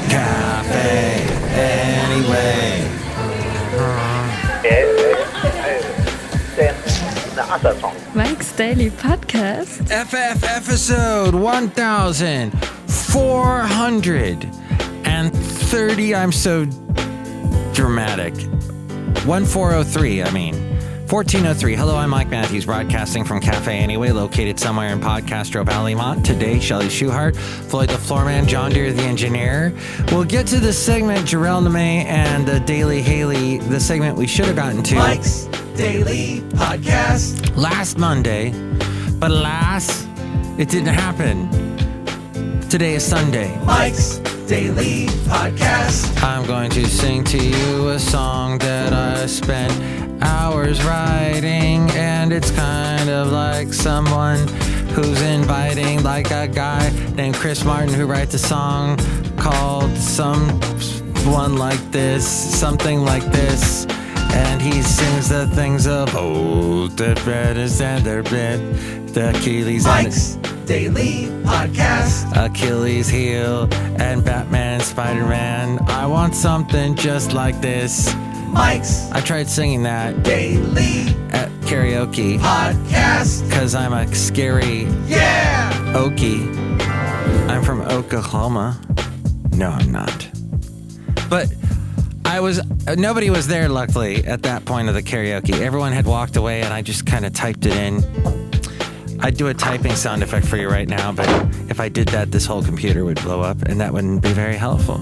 Café Anyway. Mike's Daily Podcast. FF episode 1430. I'm so dramatic. 1403, I mean. 1403. Hello, I'm Mike Matthews, broadcasting from Café Anyway, located somewhere in Podcastro Valley, Mont. Today, Chely Shoehart, Floyd the Floorman, John Deere the engineer. We'll get to the segment JARELNIME and the Daily HAYLEY, the segment we should have gotten to Mike's Daily Podcast last Monday, but alas, it didn't happen. Today is Sunday. Mike's Daily Podcast. I'm going to sing to you a song that I spent hours writing, and it's kind of like someone who's inviting, like a guy named Chris Martin who writes a song called Someone Like This, something like this, and he sings the things of the bread is and their bed, the Achilles Mike's Daily Podcast. Achilles heel and Batman and Spider-Man. I want something just like this. Mike's I tried singing that Daily at karaoke Podcast. because I'm a scary Okie. I'm from Oklahoma. No, I'm not. But nobody was there, luckily, at that point of the karaoke. Everyone had walked away, and I just kind of typed it in. I'd do a typing sound effect for you right now, but if I did that, this whole computer would blow up, and that wouldn't be very helpful.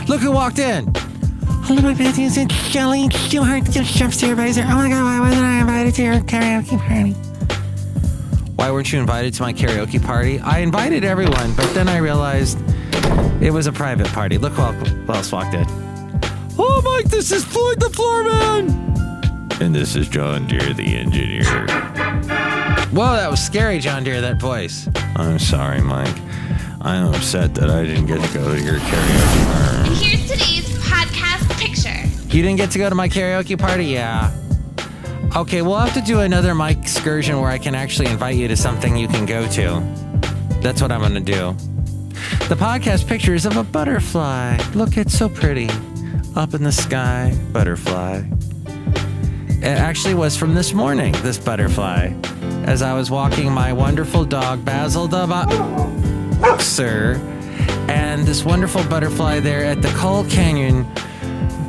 Look who walked in. Hello, my Matthews and Chely Shoehart, chef supervisor. Oh my God, why wasn't I invited to your karaoke party? Why weren't you invited to my karaoke party? I invited everyone, but then I realized it was a private party. Look who else walked in. Oh, Mike, this is Floyd the Floorman. And this is John Deere the engineer. Whoa, that was scary, John Deere, that voice. I'm sorry, Mike. I'm upset that I didn't get to go to your karaoke party. Here's today's podcast picture. You didn't get to go to my karaoke party? Yeah. Okay, we'll have to do another Mike excursion where I can actually invite you to something you can go to. That's what I'm going to do. The podcast picture is of a butterfly. Look, it's so pretty. Up in the sky, butterfly. It actually was from this morning, this butterfly, as I was walking my wonderful dog, Basil the Boxer, and this wonderful butterfly there at the Coal Canyon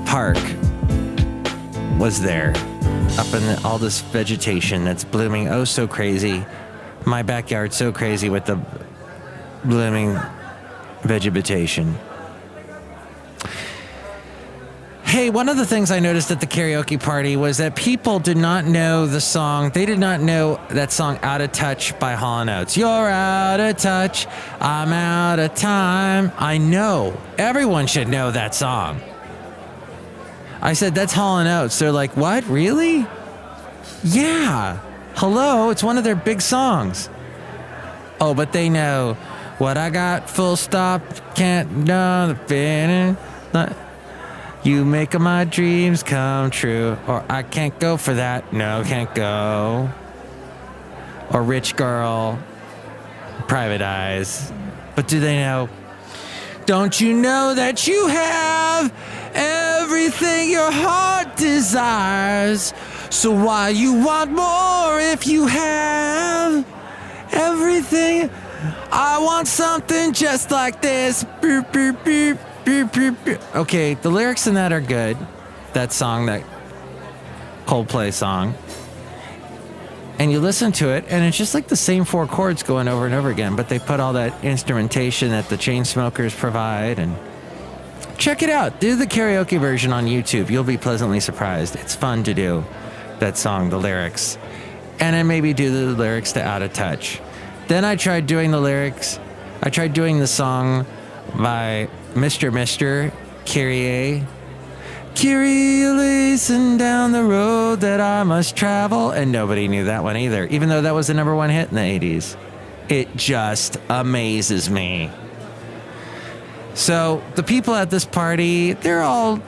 Park was there, up in all this vegetation that's blooming oh so crazy. My backyard's so crazy with the blooming vegetation. Hey, one of the things I noticed at the karaoke party was that people did not know the song. They did not know that song Out of Touch by Hall & Oates. You're out of touch, I'm out of time. I know. Everyone should know that song. I said, that's Hall & Oates. They're like, what? Really? Yeah. Hello, it's one of their big songs. Oh, but they know what I got, full stop, can't know the feeling. You make my dreams come true. Or I can't go for that. No, can't go. Or Rich Girl. Private Eyes. But do they know? Don't you know that you have everything your heart desires? So why you want more if you have everything? I want something just like this. Beep, beep, beep. Okay, the lyrics in that are good. That song, that Coldplay song. And you listen to it, and it's just like the same four chords going over and over again, but they put all that instrumentation that the Chainsmokers provide, and check it out. Do the karaoke version on YouTube. You'll be pleasantly surprised. It's fun to do that song, the lyrics. And then maybe do the lyrics to Out of Touch. Then I tried doing the lyrics. I tried doing the song by Mr. Kyrie. Kyrie, listen down the road that I must travel. And nobody knew that one either, even though that was the number one hit in the 80s. It just amazes me. So the people at this party, they're all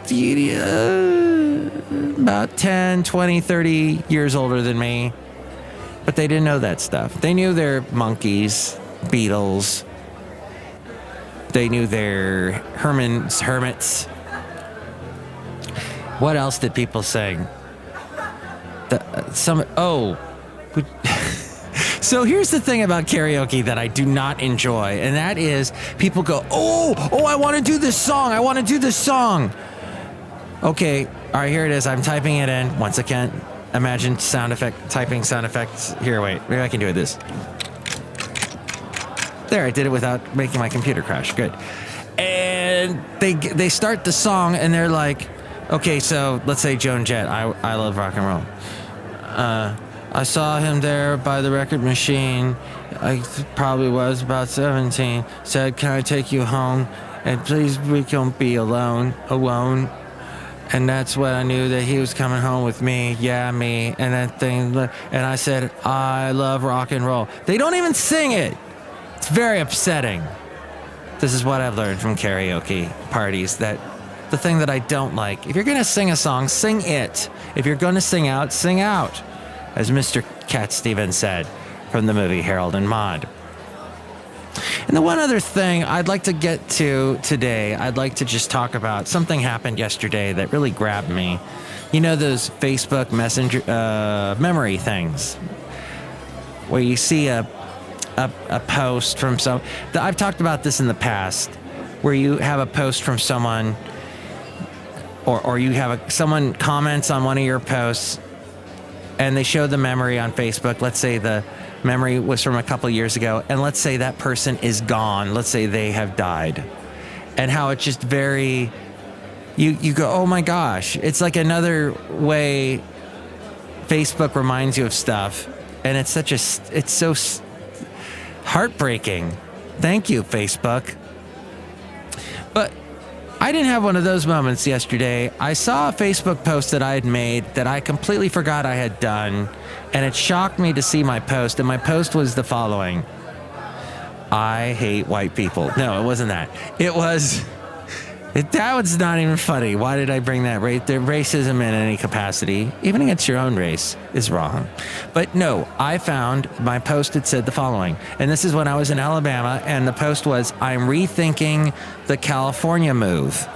about 10, 20, 30 years older than me. But they didn't know that stuff. They knew their Monkees, Beatles, They knew their hermits. What else did people sing? So here's the thing about karaoke that I do not enjoy, and that is people go, oh, I want to do this song. Okay, all right, here it is. I'm typing it in. Once again, imagine typing sound effects. Here, wait, maybe I can do this. There, I did it without making my computer crash. Good. And they start the song, and they're like, okay, so let's say Joan Jett. I love rock and roll. I saw him there by the record machine. I probably was about 17. Said, can I take you home? And please, we don't be alone. And that's when I knew that he was coming home with me. Yeah, me. And that thing. And I said, I love rock and roll. They don't even sing it. It's very upsetting. This is what I've learned from karaoke parties, that the thing that I don't like, if you're going to sing a song, sing it. If you're going to sing out, sing out. As Mr. Cat Stevens said from the movie Harold and Maude. And the one other thing I'd like to get to today, I'd like to just talk about something happened yesterday that really grabbed me. You know those Facebook Messenger memory things where you see a post from I've talked about this in the past, where you have a post from someone or you have someone comments on one of your posts and they show the memory on Facebook. Let's say the memory was from a couple years ago, and let's say that person is gone. Let's say they have died. And how it's just very, you go, oh my gosh. It's like another way Facebook reminds you of stuff. And it's so heartbreaking. Thank you, Facebook. But I didn't have one of those moments yesterday. I saw a Facebook post that I had made that I completely forgot I had done, and it shocked me to see my post, and my post was the following. I hate white people. No, it wasn't that. That was not even funny. Why did I bring that? The racism in any capacity, even against your own race, is wrong. But no, I found my post had said the following. And this is when I was in Alabama, and the post was, I'm rethinking the California move.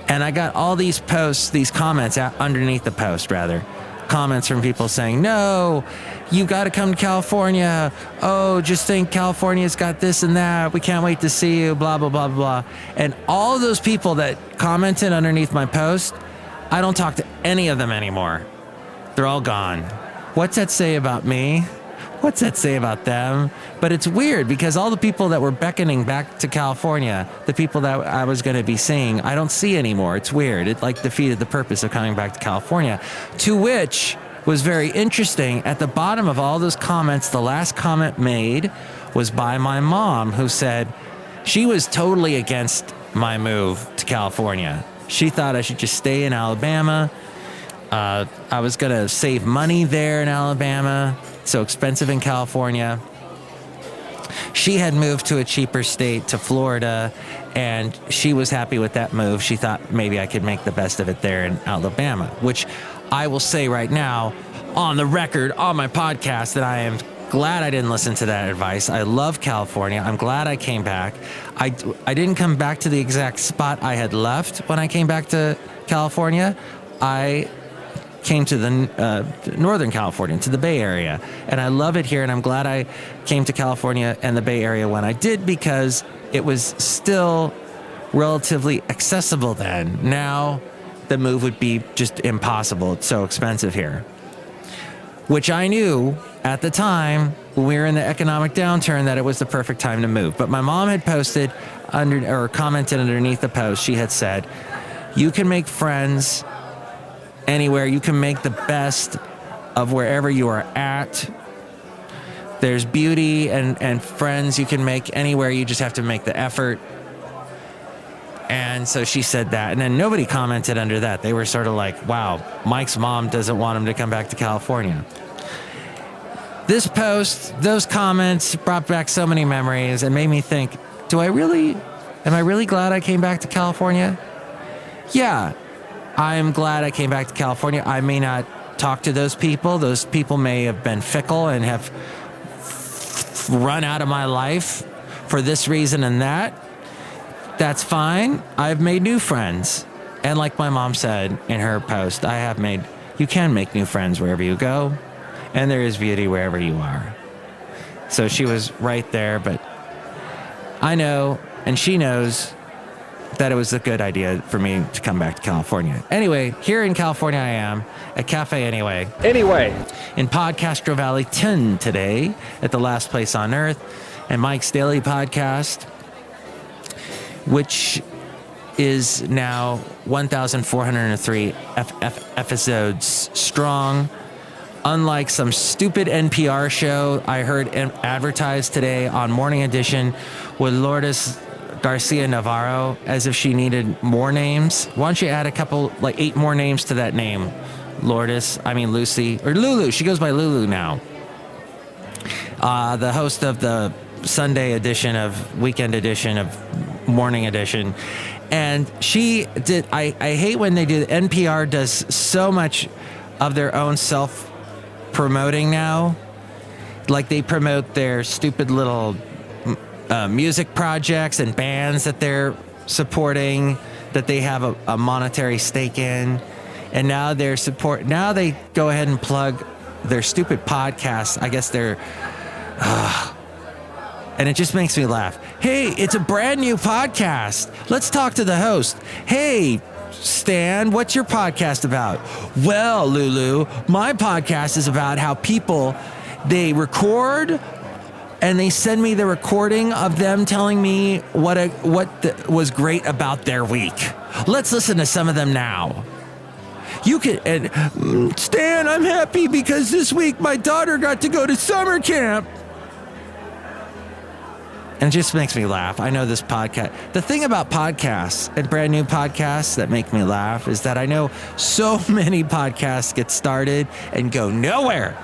And I got all these posts, these comments underneath the post, rather. Comments from people saying, no, you got to come to California. Oh, just think California's got this and that. We can't wait to see you, blah, blah, blah, blah. And all of those people that commented underneath my post, I don't talk to any of them anymore. They're all gone. What's that say about me? What's that say about them? But it's weird because all the people that were beckoning back to California, the people that I was going to be seeing, I don't see anymore. It's weird. It like defeated the purpose of coming back to California. To which was very interesting. At the bottom of all those comments, the last comment made was by my mom, who said she was totally against my move to California. She thought I should just stay in Alabama. I was going to save money there in Alabama. So expensive in California. She had moved to a cheaper state, to Florida, and she was happy with that move. She thought maybe I could make the best of it there in Alabama, which I will say right now on the record, on my podcast, that I am glad I didn't listen to that advice. I love California. I'm glad I came back. I didn't come back to the exact spot I had left when I came back to California. I came to the Northern California, to the Bay Area. And I love it here, and I'm glad I came to California and the Bay Area when I did, because it was still relatively accessible then. Now, the move would be just impossible. It's so expensive here. Which I knew at the time, when we were in the economic downturn, that it was the perfect time to move. But my mom had posted commented underneath the post, she had said, you can make friends anywhere. You can make the best of wherever you are at. There's beauty and friends you can make anywhere. You just have to make the effort. And so she said that. And then nobody commented under that. They were sort of like, wow, Mike's mom doesn't want him to come back to California. This post, those comments brought back so many memories and made me think, am I really glad I came back to California? Yeah. I'm glad I came back to California. I may not talk to those people. Those people may have been fickle and have run out of my life for this reason and that. that's fine. I've made new friends. And like my mom said in her post, you can make new friends wherever you go, and there is beauty wherever you are. So she was right there, but I know, and she knows, that it was a good idea for me to come back to California. Anyway, here in California I am at Café Anyway. In Podcastro Valley 10 today at the last place on earth, and Mike's Daily Podcast, which is now 1,403 episodes strong. Unlike some stupid NPR show I heard advertised today on Morning Edition with Lourdes Garcia Navarro, as if she needed more names. Why don't you add a couple, like 8 more names to that name? Lucy, or Lulu. She goes by Lulu now. The host of the Sunday edition of Weekend Edition of Morning Edition. And she did, I hate when they do, NPR does so much of their own self-promoting now. Like they promote their stupid little music projects and bands that they're supporting, that they have a monetary stake in. And now now they go ahead and plug their stupid podcasts. I guess they're, and it just makes me laugh. Hey, it's a brand new podcast. Let's talk to the host. Hey, Stan, what's your podcast about? Well, Lulu, my podcast is about how people, they record and they send me the recording of them telling me what was great about their week. Let's listen to some of them now. Stan, I'm happy because this week my daughter got to go to summer camp. And it just makes me laugh. I know this podcast. The thing about podcasts and brand new podcasts that make me laugh is that I know so many podcasts get started and go nowhere.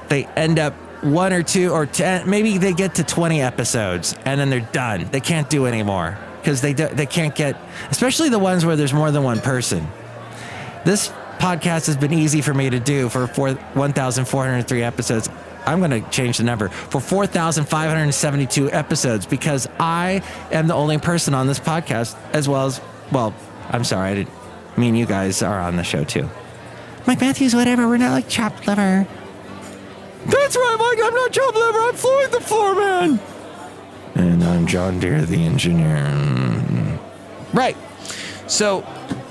They end up 1 or 2 or 10, maybe they get to 20 episodes and then they're done. They can't do anymore because they can't get, especially the ones where there's more than one person. This podcast has been easy for me to do for 1,403 episodes. I'm going to change the number for 4,572 episodes because I am the only person on this podcast, as well as, I'm sorry, I didn't mean you guys are on the show too. Mike Matthews, whatever, we're not like chopped liver. That's right, Mike, I'm not chopped liver, I'm Floyd the Floorman. And I'm John Deere, the engineer. Right. So,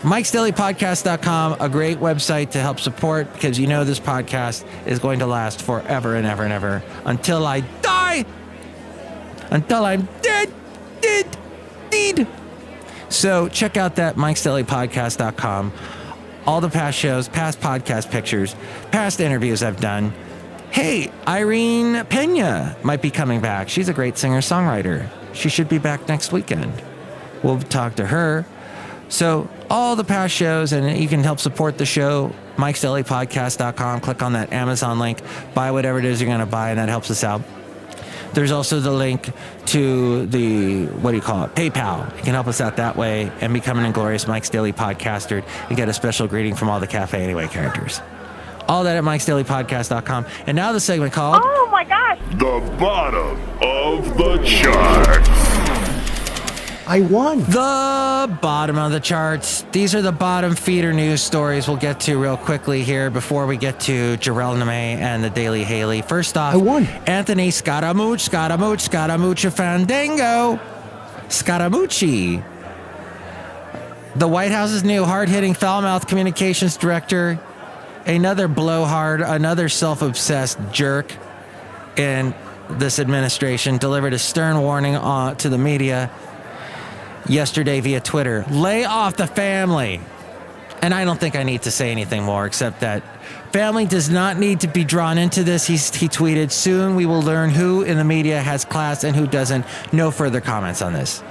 Mike'sDailyPodcast.com, a great website to help support, because you know this podcast is going to last forever and ever and ever until I die, until I'm dead. So check out that Mike'sDailyPodcast.com. All the past shows, past podcast pictures, past interviews I've done. Hey, Irene Pena might be coming back. She's a great singer-songwriter. She should be back next weekend. We'll talk to her. So all the past shows, and you can help support the show, Mike'sDailyPodcast.com. Click on that Amazon link. Buy whatever it is you're going to buy, and that helps us out. There's also the link to the, PayPal. You can help us out that way and become an inglorious Mike's Daily Podcaster and get a special greeting from all the Café Anyway characters. All that at Mike'sDailyPodcast.com. And now the segment called... Oh my gosh! The bottom of the charts. I won. The bottom of the charts. These are the bottom feeder news stories we'll get to real quickly here before we get to JARELNIME and the Daily HAYLEY. First off, I won. Anthony Scaramucci Fandango. Scaramucci. The White House's new hard-hitting foul-mouthed communications director. Another blowhard, another self-obsessed jerk in this administration delivered a stern warning to the media yesterday via Twitter. Lay off the family. And I don't think I need to say anything more except that family does not need to be drawn into this. He tweeted, soon we will learn who in the media has class and who doesn't. No further comments on this.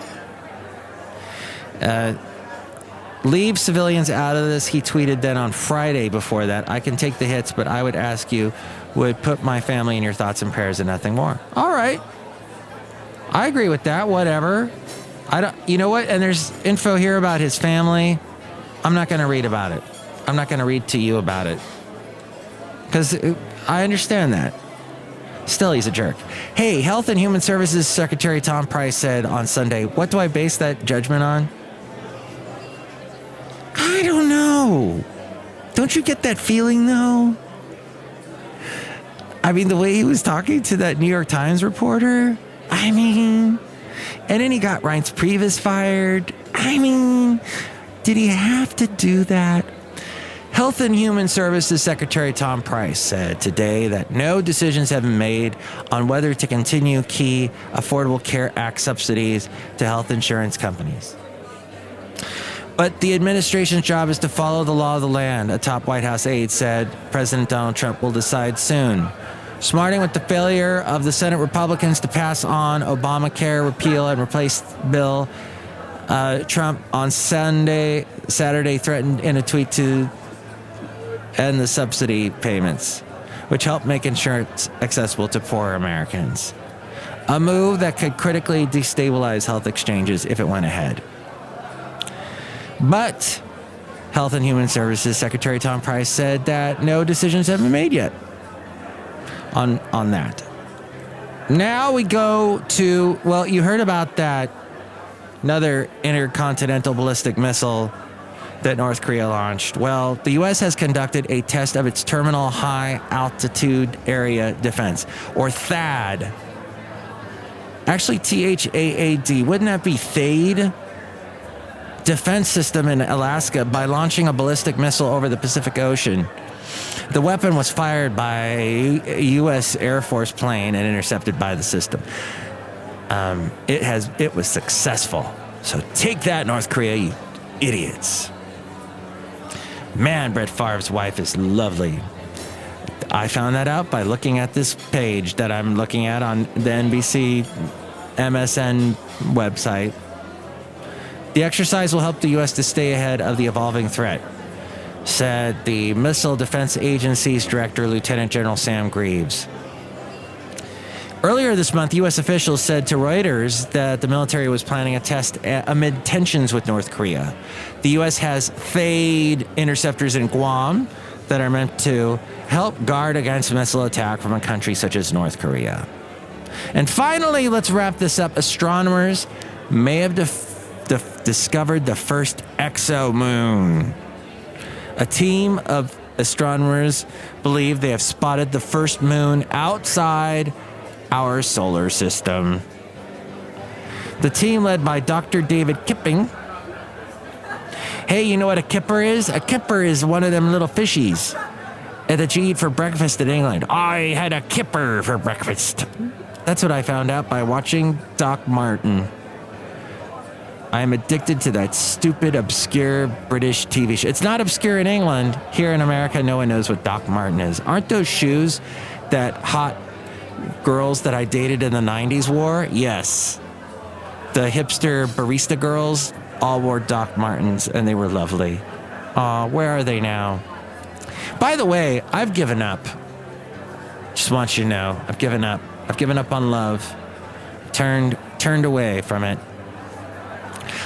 Leave civilians out of this. He tweeted then on Friday before that. I can take the hits, but I would ask you, would put my family in your thoughts and prayers and nothing more. All right. I agree with that. Whatever. You know what? And there's info here about his family. I'm not going to read about it. I'm not going to read to you about it. Because I understand that. Still, he's a jerk. Hey, Health and Human Services Secretary Tom Price said on Sunday, what do I base that judgment on? I don't know. Don't you get that feeling, though? I mean, the way he was talking to that New York Times reporter, I mean, and then he got Reince Priebus fired. I mean, did he have to do that? Health and Human Services Secretary Tom Price said today that no decisions have been made on whether to continue key Affordable Care Act subsidies to health insurance companies. But the administration's job is to follow the law of the land, a top White House aide said. President Donald Trump will decide soon. Smarting with the failure of the Senate Republicans to pass on Obamacare repeal and replace bill, Trump on Saturday threatened in a tweet to end the subsidy payments, which help make insurance accessible to poor Americans. A move that could critically destabilize health exchanges if it went ahead. But Health and Human Services Secretary Tom Price said that no decisions have been made yet on that. Now we go to, well, you heard about that another intercontinental ballistic missile that North Korea launched. Well, the U.S. has conducted a test of its Terminal High Altitude Area Defense, or THAAD. Actually, THAAD. Wouldn't that be THAAD? Defense system in Alaska by launching a ballistic missile over the Pacific Ocean. The weapon was fired by a U.S. Air Force plane and intercepted by the system. It was successful. So take that, North Korea, you idiots. Man, Brett Favre's wife is lovely. I found that out by looking at this page that I'm looking at on the NBC MSN website. The exercise will help the U.S. to stay ahead of the evolving threat, said the Missile Defense Agency's director, Lieutenant General Sam Greaves. Earlier this month, U.S. officials said to Reuters that the military was planning a test amid tensions with North Korea. The U.S. has THAAD interceptors in Guam that are meant to help guard against missile attack from a country such as North Korea. And finally, let's wrap this up. Astronomers may have discovered the first exomoon. A team of astronomers believe they have spotted the first moon outside our solar system. The team, led by Dr. David Kipping. Hey, you know what a kipper is? A kipper is one of them little fishies that you eat for breakfast in England. I had a kipper for breakfast. That's what I found out by watching Doc Martin. I am addicted to that stupid, obscure British TV show. It's not obscure in England. Here in America, no one knows what Doc Martin is. Aren't those shoes that hot girls that I dated in the 90s wore? Yes. The hipster barista girls all wore Doc Martens, and they were lovely. Where are they now? By the way, I've given up. Just want you to know, I've given up. I've given up on love. Turned away from it.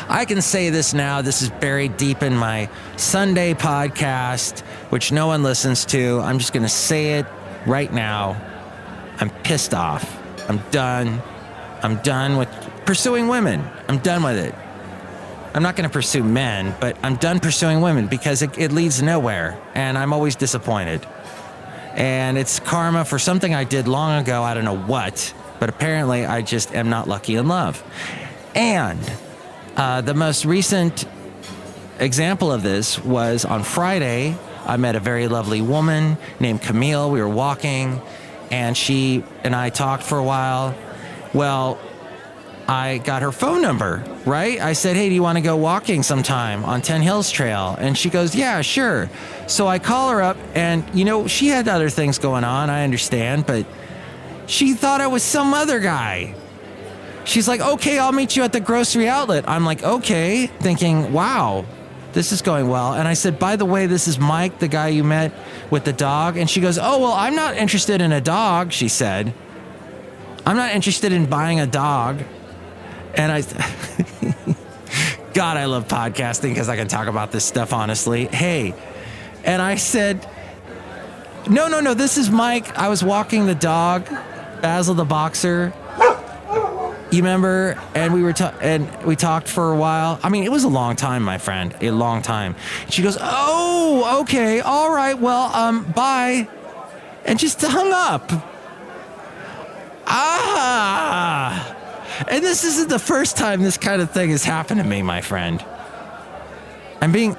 I can say this now. This is buried deep in my Sunday podcast, which no one listens to. I'm just going to say it right now. I'm pissed off. I'm done. I'm done with pursuing women. I'm done with it. I'm not going to pursue men, but I'm done pursuing women because it leads nowhere, and I'm always disappointed. And it's karma for something I did long ago. I don't know what, but apparently I just am not lucky in love. And the most recent example of this was on Friday. I met a very lovely woman named Camille. We were walking, and she and I talked for a while. Well, I got her phone number, right? I said, hey, do you want to go walking sometime on 10 Hills Trail? And she goes, yeah, sure. So I call her up, and, she had other things going on, I understand, but she thought I was some other guy. She's like, okay, I'll meet you at the grocery outlet. I'm like, okay, thinking, wow, this is going well. And I said, by the way, this is Mike, the guy you met with the dog. And she goes, oh, well, I'm not interested in a dog, she said. I'm not interested in buying a dog. And God, I love podcasting because I can talk about this stuff honestly. Hey, and I said, no, this is Mike. I was walking the dog. Basil the boxer. You remember? And we talked for a while. I mean, it was a long time, my friend, a long time. She goes, "Oh, okay, all right, well, bye," and just hung up. And this isn't the first time this kind of thing has happened to me, my friend.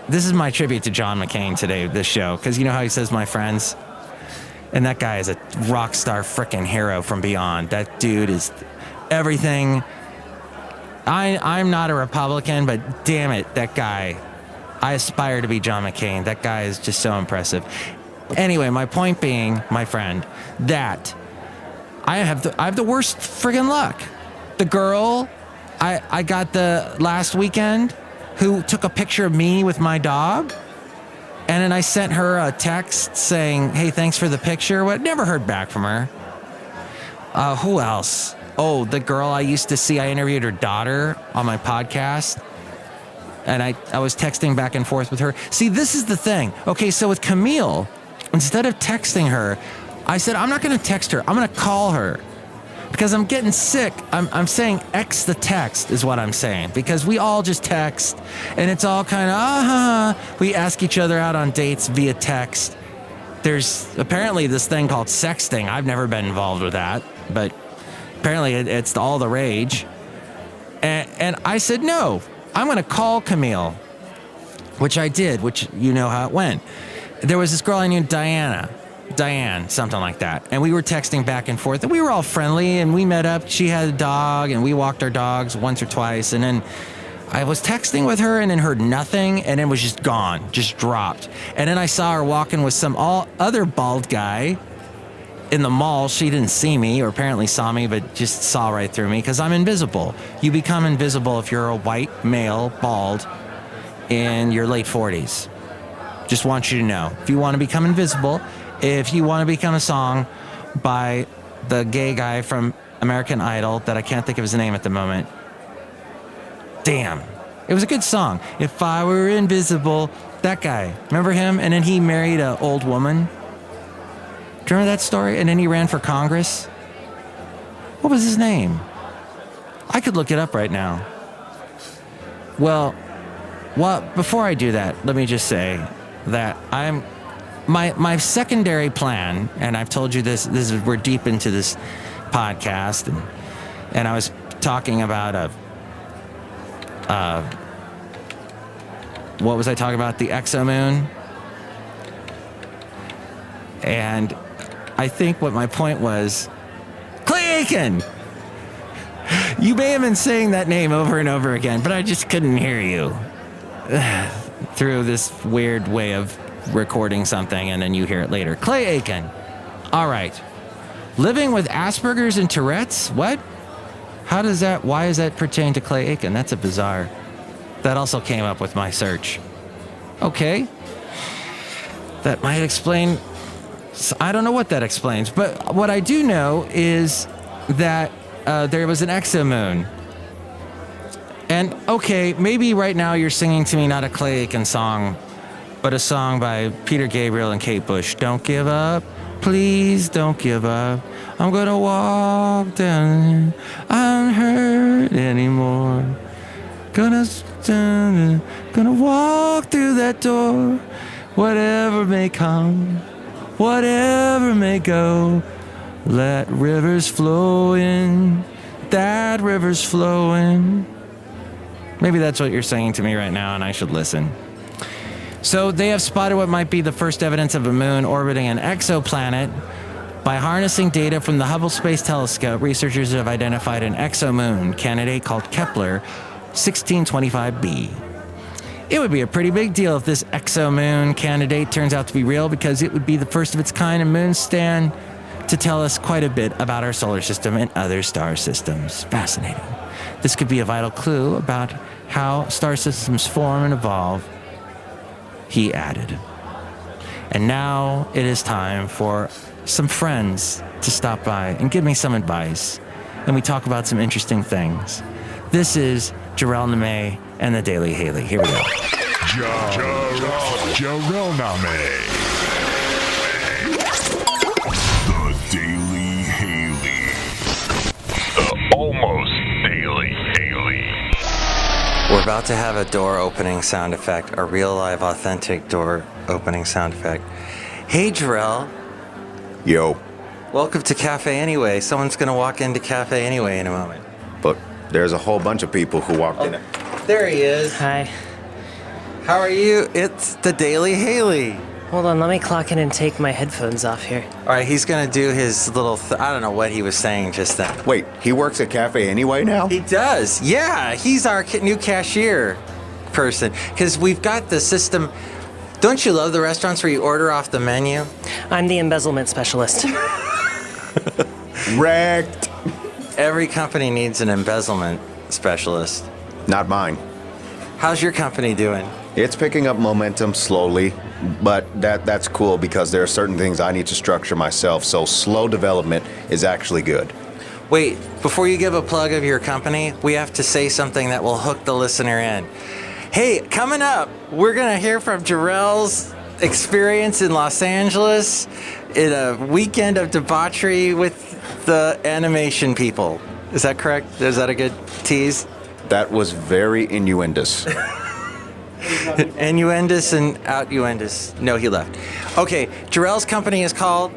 This is my tribute to John McCain today, this show, because you know how he says my friends? And that guy is a rock star freaking hero from beyond. That dude is everything. I'm not a Republican, but damn it, that guy. I aspire to be John McCain. That guy is just so impressive. Anyway, my point being, my friend, that I have the worst friggin' luck. The girl I got the last weekend who took a picture of me with my dog, and then I sent her a text saying, "Hey, thanks for the picture." What? Never heard back from her. Who else? Oh, the girl I used to see. I interviewed her daughter on my podcast, and I was texting back and forth with her. See, this is the thing. Okay, so with Camille, instead of texting her, I said, I'm not going to text her. I'm going to call her. Because I'm getting sick. I'm saying X the text is what I'm saying. Because we all just text, and it's all kind of, we ask each other out on dates via text. There's apparently this thing called sexting. I've never been involved with that, but apparently it's all the rage. And I said, no, I'm going to call Camille, which I did, which you know how it went. There was this girl I knew, Diane, something like that. And we were texting back and forth, and we were all friendly, and we met up. She had a dog, and we walked our dogs once or twice. And then I was texting with her and then heard nothing, and then was just gone, just dropped. And then I saw her walking with some other bald guy in the mall. She didn't see me, or apparently saw me, but just saw right through me because I'm invisible. You become invisible if you're a white male, bald, in your late 40s. Just want you to know. If you want to become invisible, if you want to become a song by the gay guy from American Idol that I can't think of his name at the moment. Damn. It was a good song. If I were invisible, that guy. Remember him? And then he married an old woman. Do you remember that story? And then he ran for Congress. What was his name? I could look it up right now. Well, before I do that, let me just say that my secondary plan, and I've told you this is we're deep into this podcast, and I was talking about what was I talking about? The exomoon. And I think what my point was, Clay Aiken! You may have been saying that name over and over again, but I just couldn't hear you through this weird way of recording something, and then you hear it later. Clay Aiken. All right. Living with Asperger's and Tourette's? What? Why does that pertain to Clay Aiken? That's a bizarre. That also came up with my search. Okay. That might explain. I don't know what that explains, but what I do know is that there was an exomoon. And okay, maybe right now you're singing to me not a Clay Aiken song, but a song by Peter Gabriel and Kate Bush. Don't give up, please don't give up. I'm gonna walk down, I don't hurt anymore. Gonna walk through that door. Whatever may come, whatever may go, let rivers flow in, that river's flowing. Maybe that's what you're saying to me right now, and I should listen. So they have spotted what might be the first evidence of a moon orbiting an exoplanet. By harnessing data from the Hubble Space Telescope, researchers have identified an exomoon candidate called Kepler 1625b. It would be a pretty big deal if this exomoon candidate turns out to be real, because it would be the first of its kind, and moons stand to tell us quite a bit about our solar system and other star systems. Fascinating. This could be a vital clue about how star systems form and evolve, he added. And now it is time for some friends to stop by and give me some advice, and we talk about some interesting things. This is JARELNIME and the Daily HAYLEY. Here we go. JARELNIME. The Daily HAYLEY. about to have a door opening sound effect, a real live authentic door opening sound effect. Hey, Jarrell. Yo. Welcome to Café Anyway. Someone's going to walk into Café Anyway in a moment. But there's a whole bunch of people who walked in. There he is. Hi. How are you? It's the Daily HAYLEY. Hold on, let me clock in and take my headphones off here. All right, he's going to do his little... I don't know what he was saying just then. Wait, he works at Café Anyway now? He does. Yeah, he's our new cashier person. Because we've got the system... Don't you love the restaurants where you order off the menu? I'm the embezzlement specialist. Wrecked. Every company needs an embezzlement specialist. Not mine. How's your company doing? It's picking up momentum slowly, but that's cool because there are certain things I need to structure myself, so slow development is actually good. Wait, before you give a plug of your company, we have to say something that will hook the listener in. Hey, coming up, we're going to hear from Jarrell's experience in Los Angeles in a weekend of debauchery with the animation people. Is that correct? Is that a good tease? That was very innuendous. Innuendous and out-uendous. No, he left. Okay, Jarrell's company is called...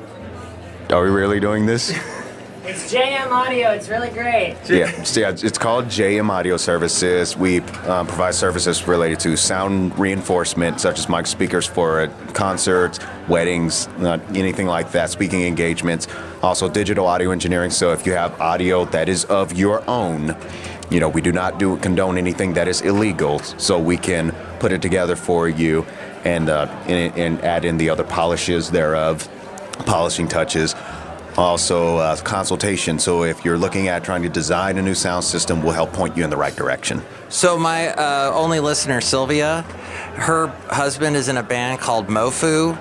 Are we really doing this? It's JM Audio, it's really great. Yeah, it's called JM Audio Services. We provide services related to sound reinforcement, such as mic speakers for concerts, weddings, anything like that, speaking engagements. Also digital audio engineering, so if you have audio that is of your own, we do not condone anything that is illegal, so we can put it together for you and add in the other polishes thereof, polishing touches. Also, consultation. So if you're looking at trying to design a new sound system, we'll help point you in the right direction. So my only listener, Sylvia, her husband is in a band called Mofu,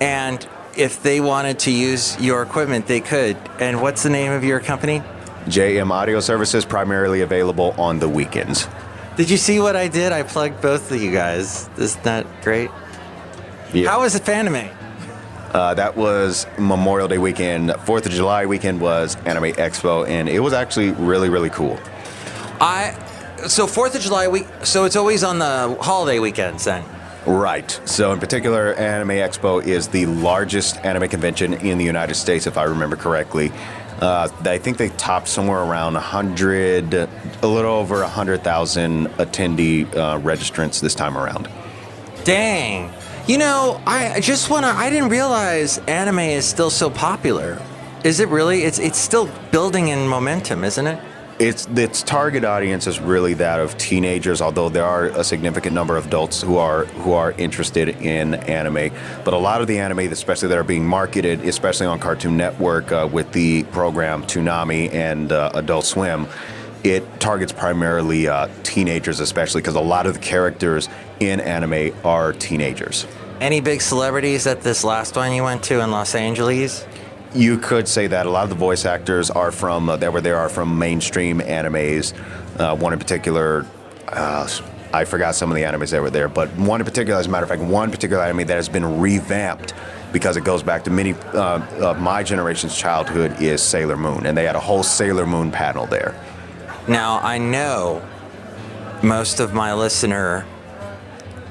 and if they wanted to use your equipment, they could. And what's the name of your company? JM Audio Services, primarily available on the weekends. Did you see what I did? I plugged both of you guys. Isn't that great? Yeah. How was it Fanime? That was Memorial Day weekend. 4th of July weekend was Anime Expo, and it was actually really, really cool. So 4th of July week, so it's always on the holiday weekends then? Right. So in particular, Anime Expo is the largest anime convention in the United States, if I remember correctly. I think they topped somewhere around 100, a little over 100,000 attendee registrants this time around. Dang. I didn't realize anime is still so popular. Is it really? It's still building in momentum, isn't it? Its target audience is really that of teenagers, although there are a significant number of adults who are interested in anime. But a lot of the anime, especially that are being marketed, especially on Cartoon Network with the program Toonami and Adult Swim, it targets primarily teenagers, especially because a lot of the characters in anime are teenagers. Any big celebrities at this last one you went to in Los Angeles? You could say that a lot of the voice actors are from mainstream animes. One in particular, I forgot some of the animes that were there, but one in particular, as a matter of fact, one particular anime that has been revamped because it goes back to many of my generation's childhood is Sailor Moon, and they had a whole Sailor Moon panel there. Now, I know most of my listener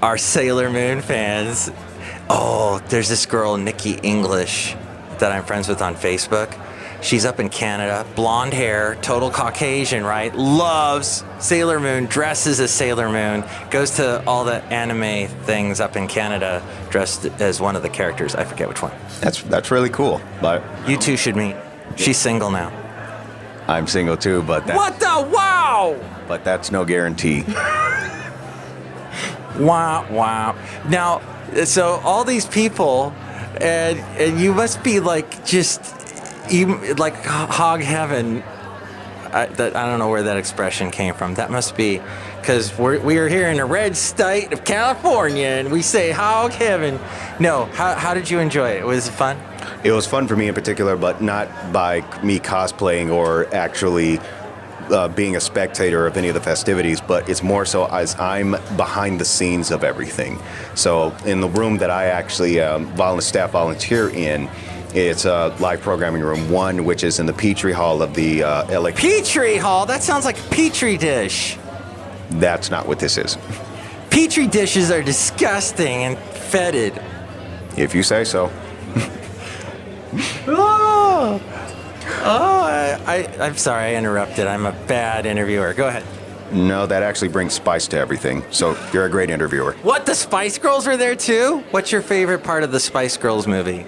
are Sailor Moon fans. Oh, there's this girl, Nikki English, that I'm friends with on Facebook. She's up in Canada, blonde hair, total Caucasian, right? Loves Sailor Moon, dresses as Sailor Moon, goes to all the anime things up in Canada dressed as one of the characters. I forget which one. That's really cool. But you two should meet. She's single now. I'm single too, but what the wow? But that's no guarantee. Wow. Now, so all these people, and you must be like like hog heaven. I don't know where that expression came from. That must be because we are here in the red state of California, and we say hog heaven. No, how did you enjoy it? Was it fun? It was fun for me in particular, but not by me cosplaying or actually being a spectator of any of the festivities, but it's more so as I'm behind the scenes of everything. So in the room that I actually staff volunteer in, it's a live programming room 1, which is in the Petri Hall of the LA. Petri Hall? That sounds like a Petri dish. That's not what this is. Petri dishes are disgusting and fetid. If you say so. I'm sorry I interrupted. I'm a bad interviewer. Go ahead. No, that actually brings spice to everything. So you're a great interviewer. What, the Spice Girls are there too? What's your favorite part of the Spice Girls movie?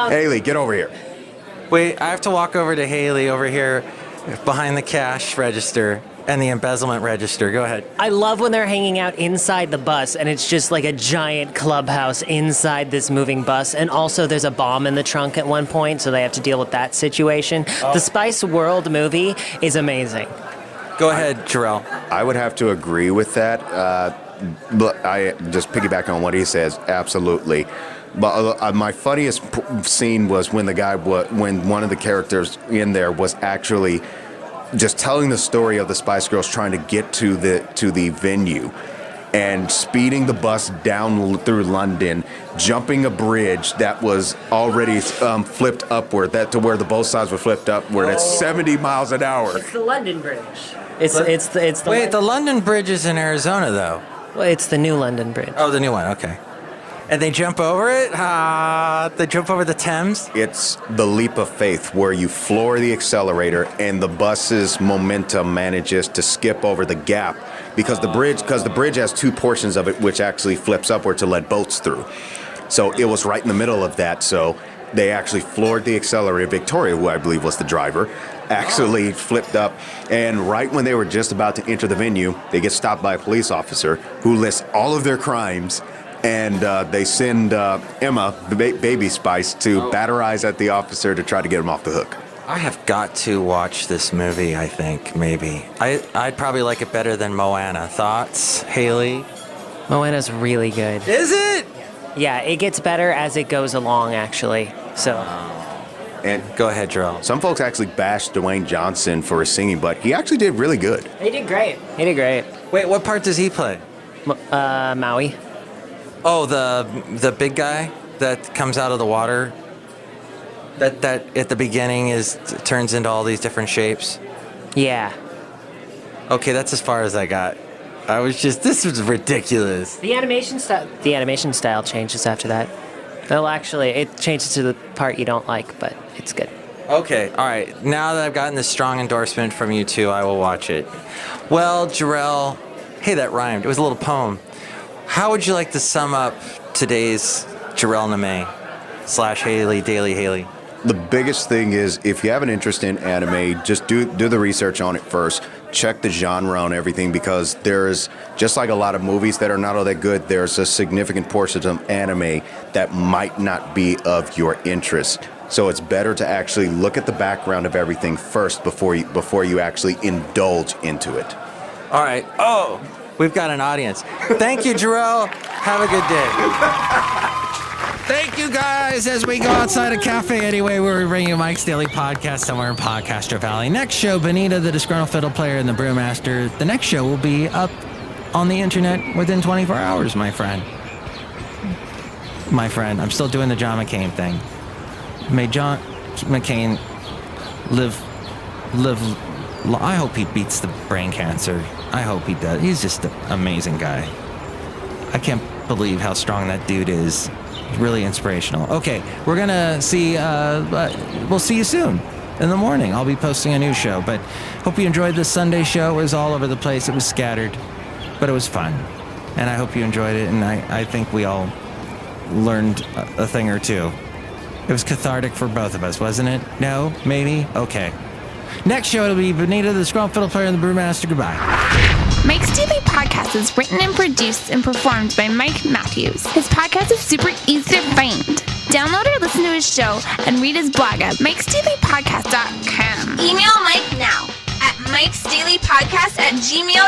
Haley, get over here. Wait, I have to walk over to Haley over here behind the cash register and the embezzlement register. Go ahead. I love when they're hanging out inside the bus and it's just like a giant clubhouse inside this moving bus. And also there's a bomb in the trunk at one point, so they have to deal with that situation. The Spice World movie is amazing. Go ahead, Jarrell. I would have to agree with that. But I just piggyback on what he says. Absolutely. But my funniest scene was when when one of the characters in there was actually just telling the story of the Spice Girls trying to get to the venue and speeding the bus down through London, jumping a bridge that was already flipped upward, that to where the both sides were flipped upward at 70 miles an hour. It's the London Bridge. It's the Wait, the London Bridge is in Arizona, though. Well, it's the new London Bridge. Oh, the new one. Okay. And they jump over it? They jump over the Thames? It's the leap of faith where you floor the accelerator and the bus's momentum manages to skip over the gap because the bridge has two portions of it which actually flips upward to let boats through. So it was right in the middle of that. So they actually floored the accelerator. Victoria, who I believe was the driver, actually flipped up. And right when they were just about to enter the venue, they get stopped by a police officer who lists all of their crimes. And they send Emma, the baby Spice, to batterize at the officer to try to get him off the hook. I have got to watch this movie, I think, maybe. I'd probably like it better than Moana. Thoughts, Haley? Moana's really good. Is it? Yeah, it gets better as it goes along, actually. So. And go ahead, Jarrell. Some folks actually bashed Dwayne Johnson for his singing, but he actually did really good. He did great. Wait, what part does he play? Maui. Oh, the big guy that comes out of the water. That at the beginning turns into all these different shapes. Yeah. Okay, that's as far as I got. This was ridiculous. The animation style changes after that. Well, actually, it changes to the part you don't like, but it's good. Okay, all right. Now that I've gotten this strong endorsement from you two, I will watch it. Well, Jarrell, hey, that rhymed. It was a little poem. How would you like to sum up today's JARELNIME / Haley, Daily Haley? The biggest thing is if you have an interest in anime, just do the research on it first. Check the genre on everything because there's, just like a lot of movies that are not all that good, there's a significant portion of anime that might not be of your interest. So it's better to actually look at the background of everything first before you actually indulge into it. All right. Oh, we've got an audience. Thank you, Jarrell. Have a good day. Thank you, guys. As we go outside of Café Anyway, we're bringing you Mike's Daily Podcast somewhere in Podcaster Valley. Next show, Benita, the Disgruntled Fiddle Player, and the Brewmaster. The next show will be up on the internet within 24 hours, my friend. I'm still doing the John McCain thing. May John McCain live. I hope he beats the brain cancer. I hope he does. He's just an amazing guy. I can't believe how strong that dude is. Really inspirational. Okay, we're gonna see. We'll see you soon in the morning. I'll be posting a new show. But hope you enjoyed this Sunday show. It was all over the place. It was scattered, but it was fun, and I hope you enjoyed it. And I think we all learned a thing or two. It was cathartic for both of us, wasn't it? No? Maybe? Okay. Next show, it'll be Benita, the Disgruntled Fiddle Player, and the Brewmaster. Goodbye. Mike's Daily Podcast is written and produced and performed by Mike Matthews. His podcast is super easy to find. Download or listen to his show and read his blog at mikesdailypodcast.com. Email Mike now at mikesdailypodcast@gmail.com.